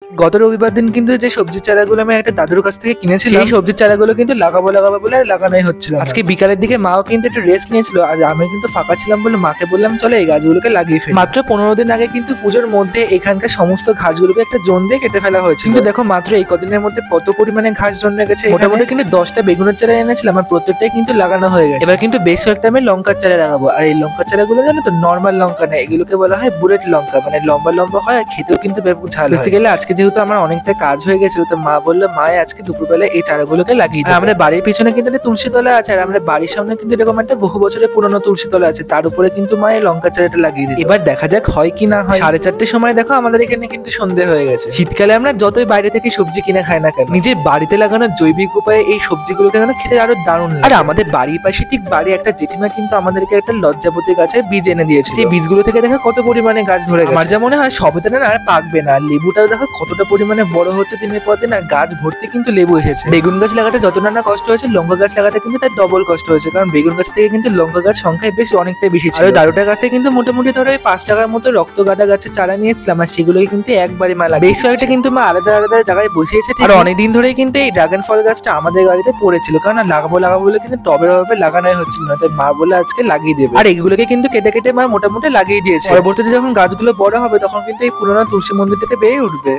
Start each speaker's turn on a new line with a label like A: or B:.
A: গত রবিবার দিন কিন্তু যে সবজির চারাগুলো আমি একটা দাদুর কাছ থেকে কিনেছিলাম, সেই সবজির চারাগুলো কিন্তু লাগাবো বলে আর লাগানোই হচ্ছিল না। আজকে বিকালের দিকে মাও কিন্তু একটু রেস্ট নিয়েছিল, আর আমি কিন্তু ফাঁকা ছিলাম বলে মাকে বললাম চলো এই গাছগুলোকে লাগিয়ে ফেলি। মাত্র 15 দিন আগে কিন্তু পুজোর মধ্যে এখানকার সমস্ত ঘাসগুলোকে একটা জোন দিয়ে কেটে ফেলা হয়েছে, কিন্তু দেখো মাত্র এই কদিনের মধ্যে কত পরিমাণে ঘাস জন্মে গেছে। মোটামুটি কিন্তু 10টা বেগুনের চারা এনেছিলাম, আর প্রত্যেকটাই কিন্তু লাগানো হয়ে গেছে। এবার কিন্তু বেশ কয়েকটা আমি লঙ্কার চারা লাগাবো, আর এই লঙ্কার চারাগুলো জানো তো নর্মাল লঙ্কা না, এগুলোকে বলা হয় বুলেট লঙ্কা, মানে লম্বা লম্বা হয় আর খেতেও কিন্তু ব্যাপক ঝাল। বেসিক্যালি আজকে যেহেতু আমার অনেকটা কাজ হয়ে গেছিল, তো মা বললো মা আজকে দুপুরবেলা এই চারাগুলোকে লাগিয়ে দেবে। আমাদের বাড়ির পিছনে কিন্তু একটা তুলসী তলা আছে, আর আমাদের বাড়ির সামনে কিন্তু এরকম একটা বহু বছরের পুরনো তুলসী তলা আছে, তার উপরে কিন্তু মা এই লঙ্কা চারাটা লাগিয়ে দিল। এবার দেখা যাক হয় কি না হয়। 4:30 সময় দেখো আমাদের এখানে কিন্তু সন্ধে হয়ে গেছে। শীতকালে আমরা যতই বাইরে থেকে সবজি কিনে খাই না কেন, নিজের বাড়িতে লাগানো জৈবিক উপায়ে এই সবজিগুলোকে যেন খেতে আরো দারুণ লাগে। আর আমাদের বাড়ির পাশে ঠিক বাড়ি একটা জেঠিমা কিন্তু আমাদেরকে একটা লজ্জাপতি গাছের বীজ এনে দিয়েছে। সেই বীজগুলো থেকে দেখো কত পরিমাণে গাছ ধরে গেছে। আমার যা মনে হয় সবেতে না আর পাকবে না। লেবুটাও দেখো কতটা পরিমাণে বড় হচ্ছে দিনের পর দিন, আর গাছ ভর্তি কিন্তু লেবু এসেছে। বেগুন গাছ লাগাতে যতটা না কষ্ট হয়েছে, লঙ্কা গাছ লাগাতে কিন্তু তার ডবল কষ্ট হয়েছে, কারণ বেগুন গাছ থেকে কিন্তু লঙ্কা গাছ সংখ্যায় বেশ অনেকটাই বেশি ছিল। আর দারুটা গাছ থেকে কিন্তু মোটামুটি ধরো 5 টাকার মতো রক্ত গাঁদা গাছের চারা নিয়েছিলাম, আর সেগুলোকে কিন্তু একবারে মা লাগিয়ে বেশ কয়েকটা কিন্তু মা আলাদা আলাদা জায়গায় বসিয়েছে। আর অনেকদিন ধরেই কিন্তু এই ড্রাগন ফল গাছটা আমাদের গাড়িতে পড়েছিল, কারণ লাগাবো বলে কিন্তু টবের ভাবে লাগানোই হচ্ছিল না, তাই মা বলে আজকে লাগিয়ে দেবে। আর এগুলোকে কিন্তু কেটে কেটে মা মোটামুটি লাগিয়ে দিয়েছে। পরবর্তীতে যখন গাছগুলো বড় হবে তখন কিন্তু এই পুরোনো তুলসী মন্দির থেকে বেরিয়ে উঠবে।